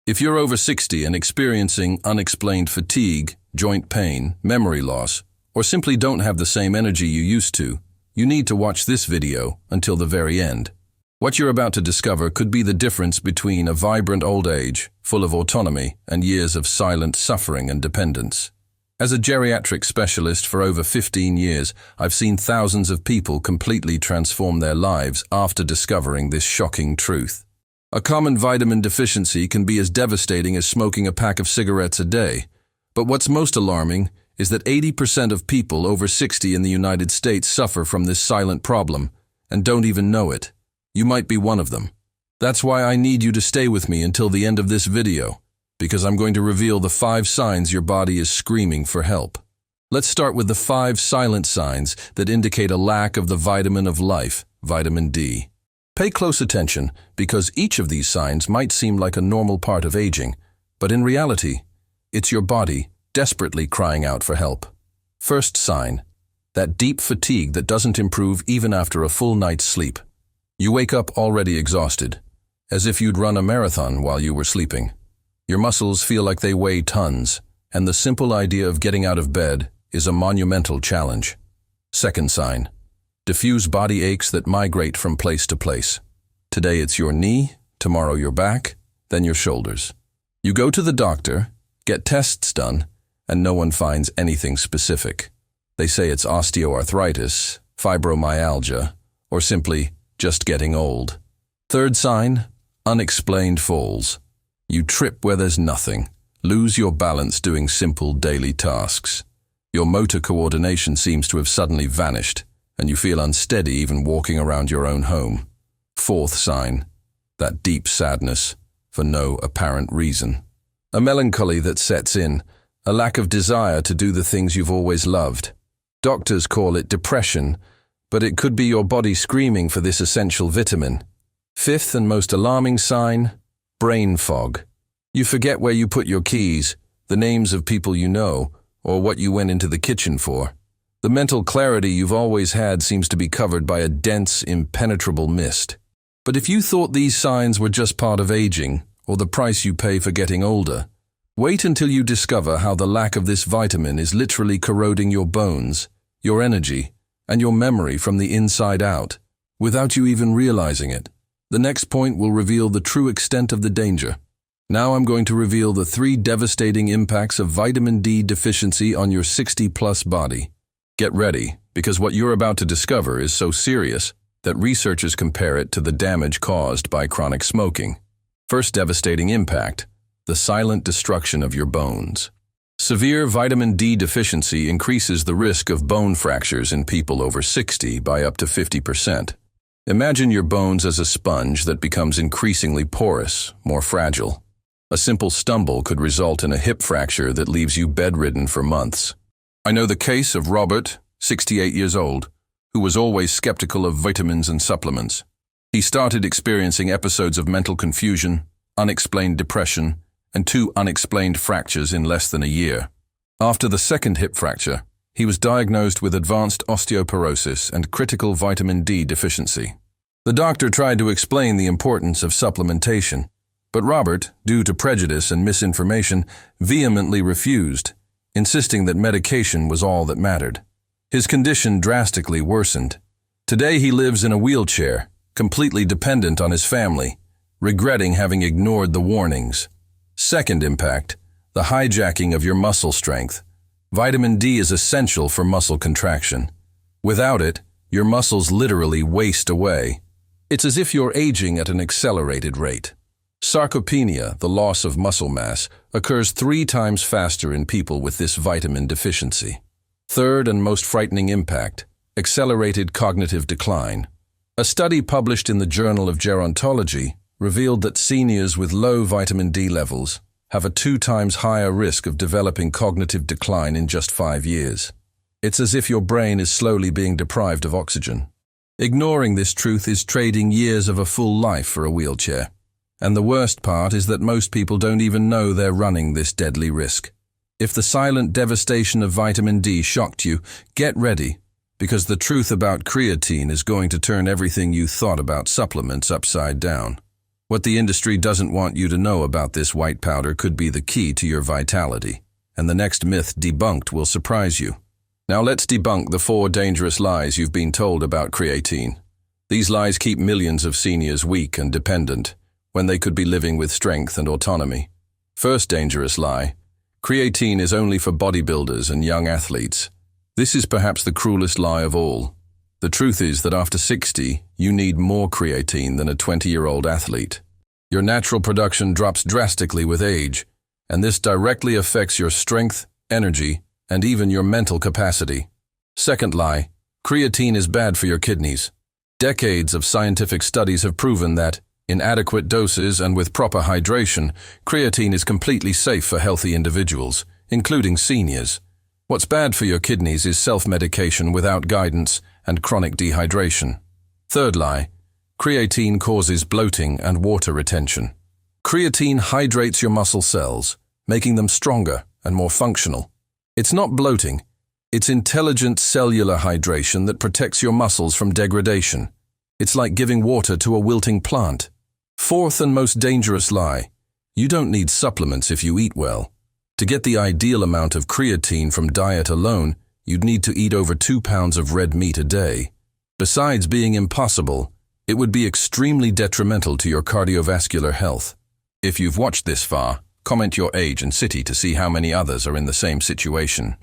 If you're over 60 and experiencing unexplained fatigue, joint pain, memory loss, or simply don't have the same energy you used to, you need to watch this video until the very end. What you're about to discover could be the difference between a vibrant old age, full of autonomy, and years of silent suffering and dependence. As a geriatric specialist for over 15 years, I've seen thousands of people completely transform their lives after discovering this shocking truth. A common vitamin deficiency can be as devastating as smoking a pack of cigarettes a day. But what's most alarming is that 80% of people over 60 in the United States suffer from this silent problem and don't even know it. You might be one of them. That's why I need you to stay with me until the end of this video, because I'm going to reveal the 5 signs your body is screaming for help. Let's start with the 5 silent signs that indicate a lack of the vitamin of life, vitamin D. Pay close attention, because each of these signs might seem like a normal part of aging, but in reality, it's your body desperately crying out for help. First sign, that deep fatigue that doesn't improve even after a full night's sleep. You wake up already exhausted, as if you'd run a marathon while you were sleeping. Your muscles feel like they weigh tons, and the simple idea of getting out of bed is a monumental challenge. Second sign, diffuse body aches that migrate from place to place. Today it's your knee, tomorrow your back, then your shoulders. You go to the doctor, get tests done, and no one finds anything specific. They say it's osteoarthritis, fibromyalgia, or simply just getting old. Third sign, unexplained falls. You trip where there's nothing, lose your balance doing simple daily tasks. Your motor coordination seems to have suddenly vanished, and you feel unsteady even walking around your own home. Fourth sign, that deep sadness for no apparent reason. A melancholy that sets in, a lack of desire to do the things you've always loved. Doctors call it depression, but it could be your body screaming for this essential vitamin. Fifth and most alarming sign, brain fog. You forget where you put your keys, the names of people you know, or what you went into the kitchen for. The mental clarity you've always had seems to be covered by a dense, impenetrable mist. But if you thought these signs were just part of aging, or the price you pay for getting older, wait until you discover how the lack of this vitamin is literally corroding your bones, your energy, and your memory from the inside out, without you even realizing it. The next point will reveal the true extent of the danger. Now I'm going to reveal the 3 devastating impacts of vitamin D deficiency on your 60-plus body. Get ready, because what you're about to discover is so serious that researchers compare it to the damage caused by chronic smoking. First devastating impact, the silent destruction of your bones. Severe vitamin D deficiency increases the risk of bone fractures in people over 60 by up to 50%. Imagine your bones as a sponge that becomes increasingly porous, more fragile. A simple stumble could result in a hip fracture that leaves you bedridden for months. I know the case of Robert, 68 years old, who was always skeptical of vitamins and supplements. He started experiencing episodes of mental confusion, unexplained depression, and 2 unexplained fractures in less than a year. After the second hip fracture, he was diagnosed with advanced osteoporosis and critical vitamin D deficiency. The doctor tried to explain the importance of supplementation, but Robert, due to prejudice and misinformation, vehemently refused, insisting that medication was all that mattered. His condition drastically worsened. Today he lives in a wheelchair, completely dependent on his family, regretting having ignored the warnings. Second impact, the hijacking of your muscle strength. Vitamin D is essential for muscle contraction. Without it, your muscles literally waste away. It's as if you're aging at an accelerated rate. Sarcopenia, the loss of muscle mass, occurs 3 times faster in people with this vitamin deficiency. Third and most frightening impact, accelerated cognitive decline. A study published in the Journal of Gerontology revealed that seniors with low vitamin D levels have a 2 times higher risk of developing cognitive decline in just 5 years. It's as if your brain is slowly being deprived of oxygen. Ignoring this truth is trading years of a full life for a wheelchair. And the worst part is that most people don't even know they're running this deadly risk. If the silent devastation of vitamin D shocked you, get ready, because the truth about creatine is going to turn everything you thought about supplements upside down. What the industry doesn't want you to know about this white powder could be the key to your vitality, and the next myth debunked will surprise you. Now let's debunk the 4 dangerous lies you've been told about creatine. These lies keep millions of seniors weak and dependent, when they could be living with strength and autonomy. First dangerous lie: creatine is only for bodybuilders and young athletes. This is perhaps the cruelest lie of all. The truth is that after 60, you need more creatine than a 20-year-old athlete. Your natural production drops drastically with age, and this directly affects your strength, energy, and even your mental capacity. Second lie: creatine is bad for your kidneys. Decades of scientific studies have proven that, in adequate doses and with proper hydration, creatine is completely safe for healthy individuals, including seniors. What's bad for your kidneys is self-medication without guidance and chronic dehydration. Third lie: creatine causes bloating and water retention. Creatine hydrates your muscle cells, making them stronger and more functional. It's not bloating. It's intelligent cellular hydration that protects your muscles from degradation. It's like giving water to a wilting plant. Fourth and most dangerous lie: you don't need supplements if you eat well. To get the ideal amount of creatine from diet alone, you'd need to eat over 2 pounds of red meat a day. Besides being impossible, it would be extremely detrimental to your cardiovascular health. If you've watched this far, comment your age and city to see how many others are in the same situation.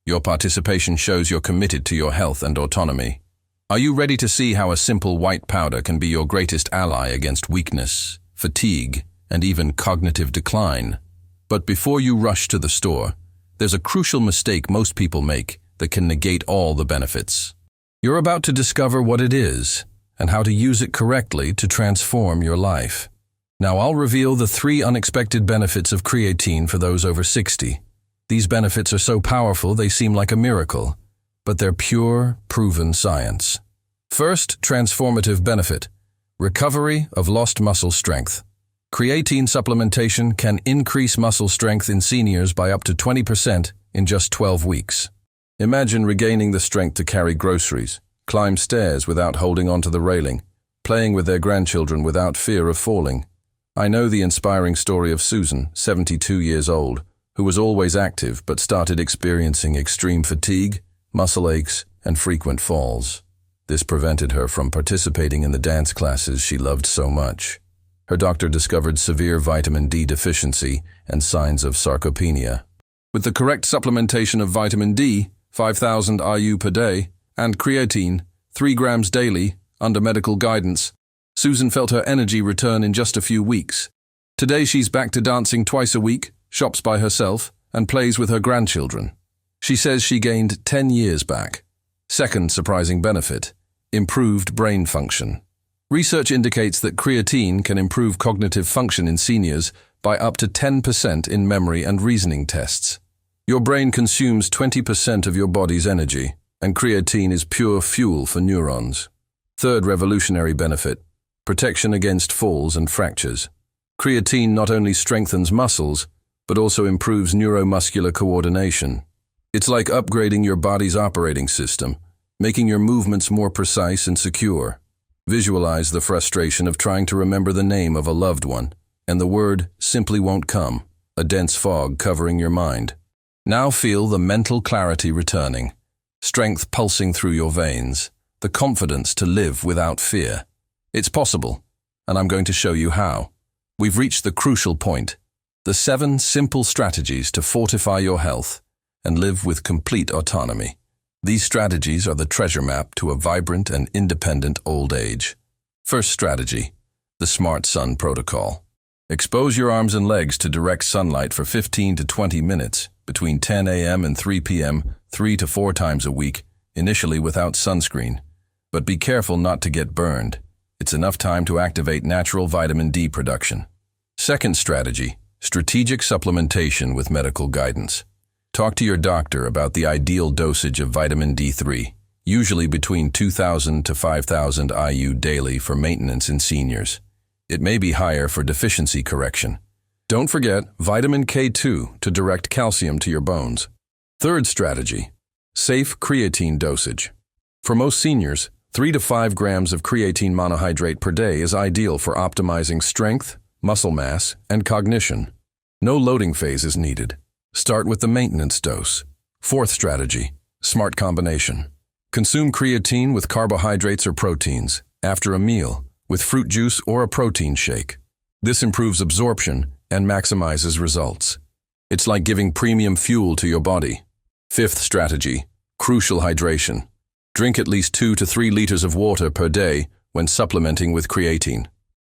Your participation shows you're committed to your health and autonomy. Are you ready to see how a simple white powder can be your greatest ally against weakness, fatigue, and even cognitive decline? But before you rush to the store, there's a crucial mistake most people make that can negate all the benefits. You're about to discover what it is and how to use it correctly to transform your life. Now I'll reveal the 3 unexpected benefits of creatine for those over 60. These benefits are so powerful they seem like a miracle, but they're pure, proven science. First, transformative benefit: recovery of lost muscle strength. Creatine supplementation can increase muscle strength in seniors by up to 20% in just 12 weeks. Imagine regaining the strength to carry groceries, climb stairs without holding onto the railing, playing with their grandchildren without fear of falling. I know the inspiring story of Susan, 72 years old, who was always active but started experiencing extreme fatigue, muscle aches, and frequent falls. This prevented her from participating in the dance classes she loved so much. Her doctor discovered severe vitamin D deficiency and signs of sarcopenia. With the correct supplementation of vitamin D, 5,000 IU per day, and creatine, 3 grams daily, under medical guidance, Susan felt her energy return in just a few weeks. Today she's back to dancing twice a week, shops by herself, and plays with her grandchildren. She says she gained 10 years back. Second surprising benefit: improved brain function. Research indicates that creatine can improve cognitive function in seniors by up to 10% in memory and reasoning tests. Your brain consumes 20% of your body's energy, and creatine is pure fuel for neurons. Third revolutionary benefit: protection against falls and fractures. Creatine not only strengthens muscles, but also improves neuromuscular coordination. It's like upgrading your body's operating system, making your movements more precise and secure. Visualize the frustration of trying to remember the name of a loved one, and the word simply won't come, a dense fog covering your mind. Now feel the mental clarity returning, strength pulsing through your veins, the confidence to live without fear. It's possible, and I'm going to show you how. We've reached the crucial point: the 7 simple strategies to fortify your health and live with complete autonomy. These strategies are the treasure map to a vibrant and independent old age. First strategy: the Smart Sun Protocol. Expose your arms and legs to direct sunlight for 15 to 20 minutes between 10 a.m. and 3 p.m. 3 to 4 times a week, initially without sunscreen. But be careful not to get burned. It's enough time to activate natural vitamin D production. Second strategy: strategic supplementation with medical guidance. Talk to your doctor about the ideal dosage of vitamin D3, usually between 2,000 to 5,000 IU daily for maintenance in seniors. It may be higher for deficiency correction. Don't forget vitamin K2 to direct calcium to your bones. Third strategy: safe creatine dosage. For most seniors, 3 to 5 grams of creatine monohydrate per day is ideal for optimizing strength, muscle mass, and cognition. No loading phase is needed. Start with the maintenance dose. Fourth strategy, smart combination. Consume creatine with carbohydrates or proteins after a meal with fruit juice or a protein shake. This improves absorption and maximizes results. It's like giving premium fuel to your body. Fifth strategy, crucial hydration. Drink at least 2 to 3 liters of water per day when supplementing with creatine.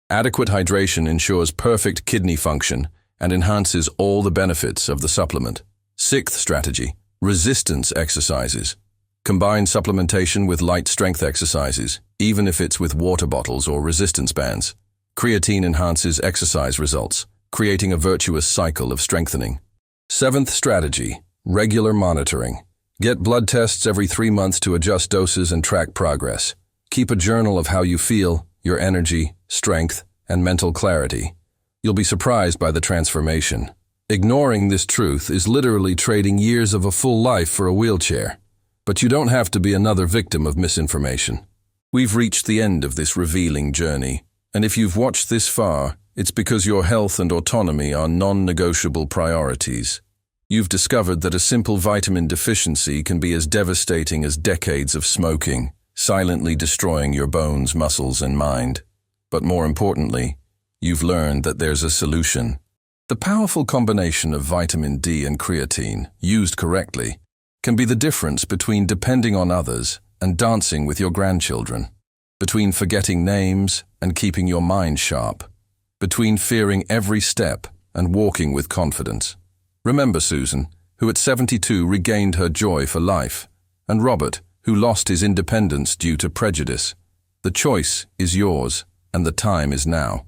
Adequate hydration ensures perfect kidney function and enhances all the benefits of the supplement. Sixth strategy, resistance exercises. Combine supplementation with light strength exercises, even if it's with water bottles or resistance bands. Creatine enhances exercise results, creating a virtuous cycle of strengthening. Seventh strategy, regular monitoring. Get blood tests every 3 months to adjust doses and track progress. Keep a journal of how you feel, your energy, strength, and mental clarity. You'll be surprised by the transformation. Ignoring this truth is literally trading years of a full life for a wheelchair. But you don't have to be another victim of misinformation. We've reached the end of this revealing journey, and if you've watched this far, it's because your health and autonomy are non-negotiable priorities. You've discovered that a simple vitamin deficiency can be as devastating as decades of smoking, silently destroying your bones, muscles, and mind. But more importantly, you've learned that there's a solution. The powerful combination of vitamin D and creatine, used correctly, can be the difference between depending on others and dancing with your grandchildren, between forgetting names and keeping your mind sharp, between fearing every step and walking with confidence. Remember Susan, who at 72 regained her joy for life, and Robert, who lost his independence due to prejudice. The choice is yours, and the time is now.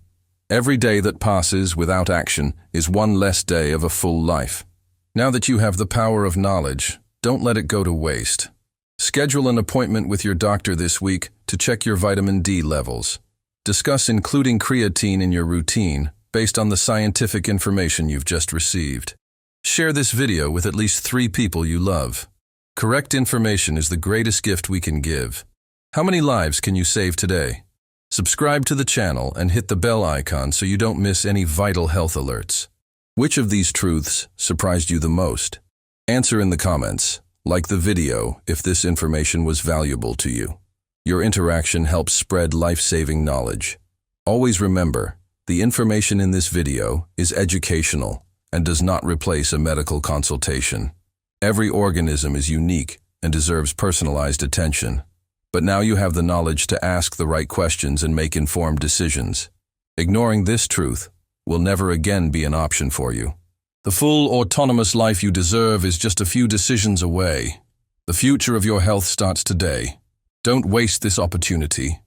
Every day that passes without action is one less day of a full life. Now that you have the power of knowledge, don't let it go to waste. Schedule an appointment with your doctor this week to check your vitamin D levels. Discuss including creatine in your routine based on the scientific information you've just received. Share this video with at least 3 people you love. Correct information is the greatest gift we can give. How many lives can you save today? Subscribe to the channel and hit the bell icon so you don't miss any vital health alerts. Which of these truths surprised you the most? Answer in the comments. Like the video if this information was valuable to you. Your interaction helps spread life-saving knowledge. Always remember, the information in this video is educational and does not replace a medical consultation. Every organism is unique and deserves personalized attention. But now you have the knowledge to ask the right questions and make informed decisions. Ignoring this truth will never again be an option for you. The full, autonomous life you deserve is just a few decisions away. The future of your health starts today. Don't waste this opportunity.